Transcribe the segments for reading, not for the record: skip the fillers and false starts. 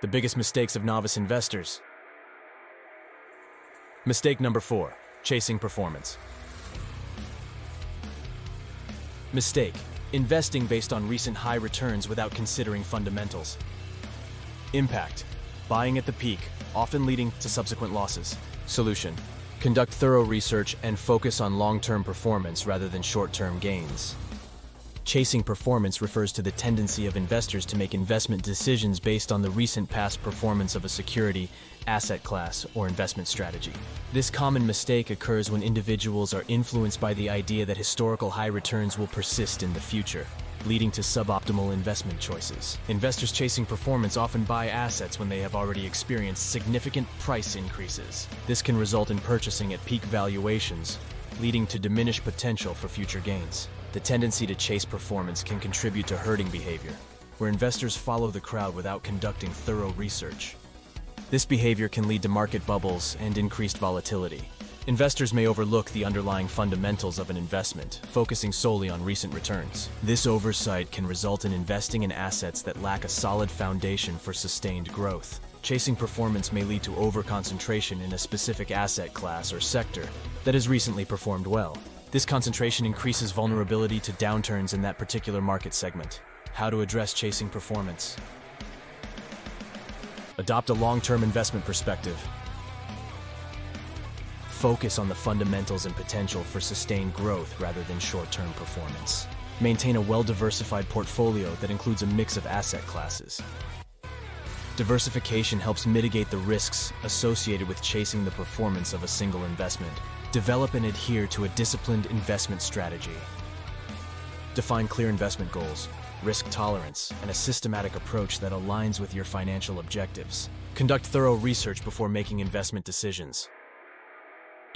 The biggest mistakes of novice investors. Mistake number 4, chasing performance. Mistake, investing based on recent high returns without considering fundamentals. Impact, buying at the peak, often leading to subsequent losses. Solution, conduct thorough research and focus on long-term performance rather than short-term gains. Chasing performance refers to the tendency of investors to make investment decisions based on the recent past performance of a security, asset class, or investment strategy. This common mistake occurs when individuals are influenced by the idea that historical high returns will persist in the future, leading to suboptimal investment choices. Investors chasing performance often buy assets when they have already experienced significant price increases. This can result in purchasing at peak valuations, leading to diminished potential for future gains. The tendency to chase performance can contribute to herding behavior, where investors follow the crowd without conducting thorough research. This behavior can lead to market bubbles and increased volatility. Investors may overlook the underlying fundamentals of an investment, focusing solely on recent returns. This oversight can result in investing in assets that lack a solid foundation for sustained growth. Chasing performance may lead to overconcentration in a specific asset class or sector that has recently performed well. This concentration increases vulnerability to downturns in that particular market segment. How to address chasing performance? Adopt a long-term investment perspective. Focus on the fundamentals and potential for sustained growth rather than short-term performance. Maintain a well-diversified portfolio that includes a mix of asset classes. Diversification helps mitigate the risks associated with chasing the performance of a single investment. Develop and adhere to a disciplined investment strategy. Define clear investment goals, risk tolerance, and a systematic approach that aligns with your financial objectives. Conduct thorough research before making investment decisions.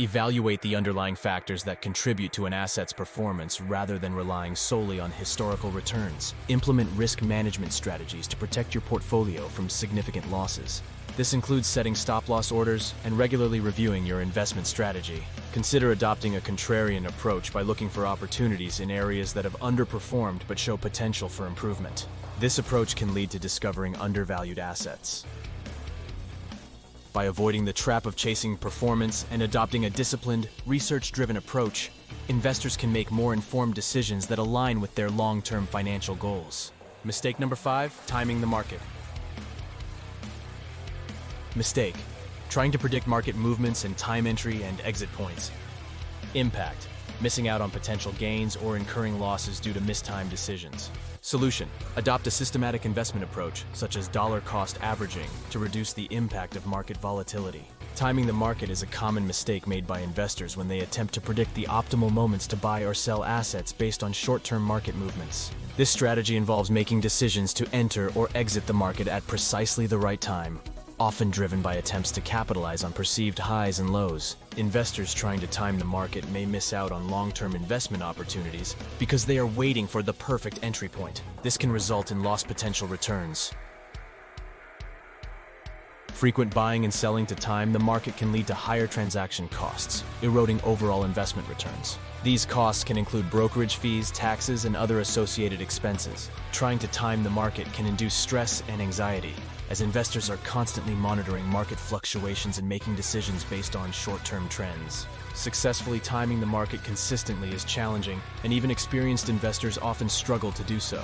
Evaluate the underlying factors that contribute to an asset's performance rather than relying solely on historical returns. Implement risk management strategies to protect your portfolio from significant losses. This includes setting stop-loss orders and regularly reviewing your investment strategy. Consider adopting a contrarian approach by looking for opportunities in areas that have underperformed but show potential for improvement. This approach can lead to discovering undervalued assets. By avoiding the trap of chasing performance and adopting a disciplined, research-driven approach, investors can make more informed decisions that align with their long-term financial goals. Mistake number 5, timing the market. Mistake, trying to predict market movements and time entry and exit points. Impact, missing out on potential gains or incurring losses due to mistimed decisions. Solution, adopt a systematic investment approach, such as dollar-cost averaging, to reduce the impact of market volatility. Timing the market is a common mistake made by investors when they attempt to predict the optimal moments to buy or sell assets based on short-term market movements. This strategy involves making decisions to enter or exit the market at precisely the right time, often driven by attempts to capitalize on perceived highs and lows. Investors trying to time the market may miss out on long-term investment opportunities because they are waiting for the perfect entry point. This can result in lost potential returns. Frequent buying and selling to time the market can lead to higher transaction costs, eroding overall investment returns. These costs can include brokerage fees, taxes, and other associated expenses. Trying to time the market can induce stress and anxiety, as investors are constantly monitoring market fluctuations and making decisions based on short-term trends. Successfully timing the market consistently is challenging, and even experienced investors often struggle to do so.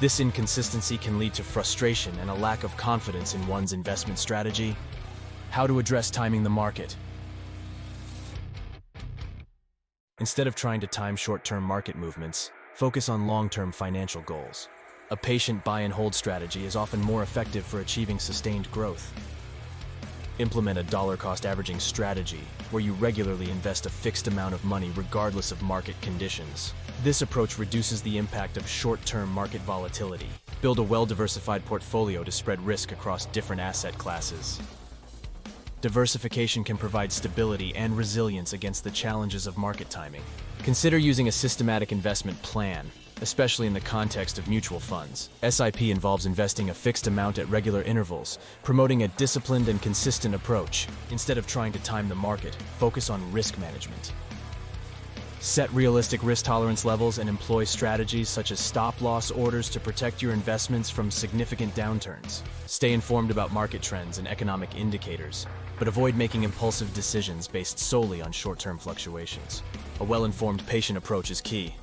This inconsistency can lead to frustration and a lack of confidence in one's investment strategy. How to address timing the market? Instead of trying to time short-term market movements, focus on long-term financial goals. A patient buy-and-hold strategy is often more effective for achieving sustained growth. Implement a dollar-cost averaging strategy where you regularly invest a fixed amount of money regardless of market conditions. This approach reduces the impact of short-term market volatility. Build a well-diversified portfolio to spread risk across different asset classes. Diversification can provide stability and resilience against the challenges of market timing. Consider using a systematic investment plan, especially in the context of mutual funds. SIP involves investing a fixed amount at regular intervals, promoting a disciplined and consistent approach. Instead of trying to time the market, focus on risk management. Set realistic risk tolerance levels and employ strategies such as stop-loss orders to protect your investments from significant downturns. Stay informed about market trends and economic indicators, but avoid making impulsive decisions based solely on short-term fluctuations. A well-informed, patient approach is key.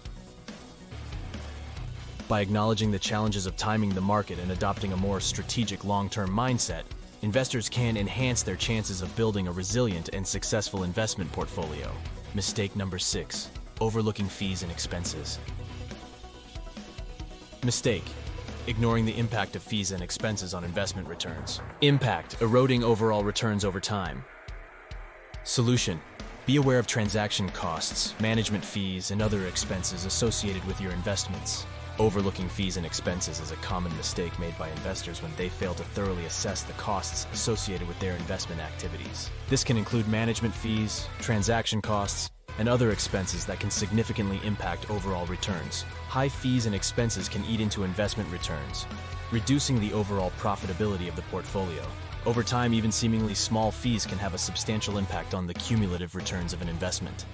By acknowledging the challenges of timing the market and adopting a more strategic long-term mindset, investors can enhance their chances of building a resilient and successful investment portfolio. Mistake number 6. Overlooking fees and expenses. Mistake: ignoring the impact of fees and expenses on investment returns. Impact: eroding overall returns over time. Solution: be aware of transaction costs, management fees, and other expenses associated with your investments. Overlooking fees and expenses is a common mistake made by investors when they fail to thoroughly assess the costs associated with their investment activities. This can include management fees, transaction costs, and other expenses that can significantly impact overall returns. High fees and expenses can eat into investment returns, reducing the overall profitability of the portfolio. Over time, even seemingly small fees can have a substantial impact on the cumulative returns of an investment.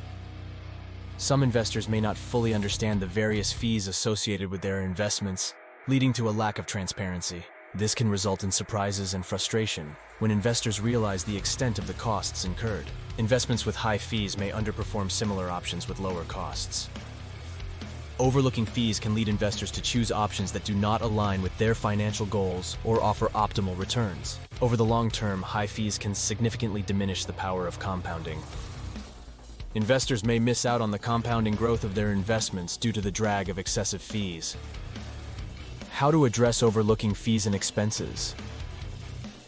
Some investors may not fully understand the various fees associated with their investments, leading to a lack of transparency. This can result in surprises and frustration when investors realize the extent of the costs incurred. Investments with high fees may underperform similar options with lower costs. Overlooking fees can lead investors to choose options that do not align with their financial goals or offer optimal returns. Over the long term, high fees can significantly diminish the power of compounding. Investors may miss out on the compounding growth of their investments due to the drag of excessive fees. How to address overlooking fees and expenses.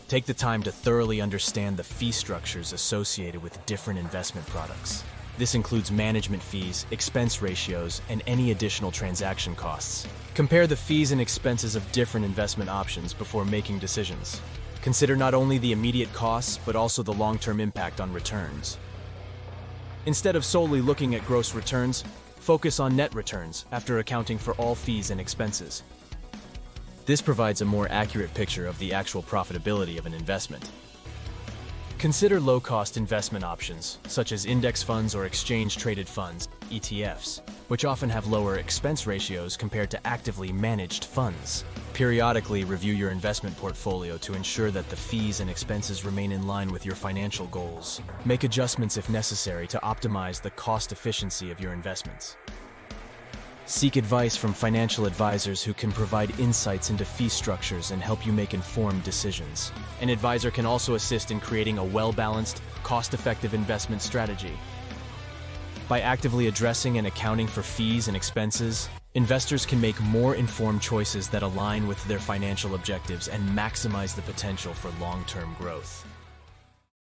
Take the time to thoroughly understand the fee structures associated with different investment products. This includes management fees, expense ratios, and any additional transaction costs. Compare the fees and expenses of different investment options before making decisions. Consider not only the immediate costs, but also the long-term impact on returns. Instead of solely looking at gross returns, focus on net returns after accounting for all fees and expenses. This provides a more accurate picture of the actual profitability of an investment. Consider low-cost investment options, such as index funds or exchange-traded funds, ETFs, which often have lower expense ratios compared to actively managed funds. Periodically review your investment portfolio to ensure that the fees and expenses remain in line with your financial goals. Make adjustments if necessary to optimize the cost efficiency of your investments. Seek advice from financial advisors who can provide insights into fee structures and help you make informed decisions. An advisor can also assist in creating a well-balanced, cost-effective investment strategy. By actively addressing and accounting for fees and expenses, investors can make more informed choices that align with their financial objectives and maximize the potential for long-term growth.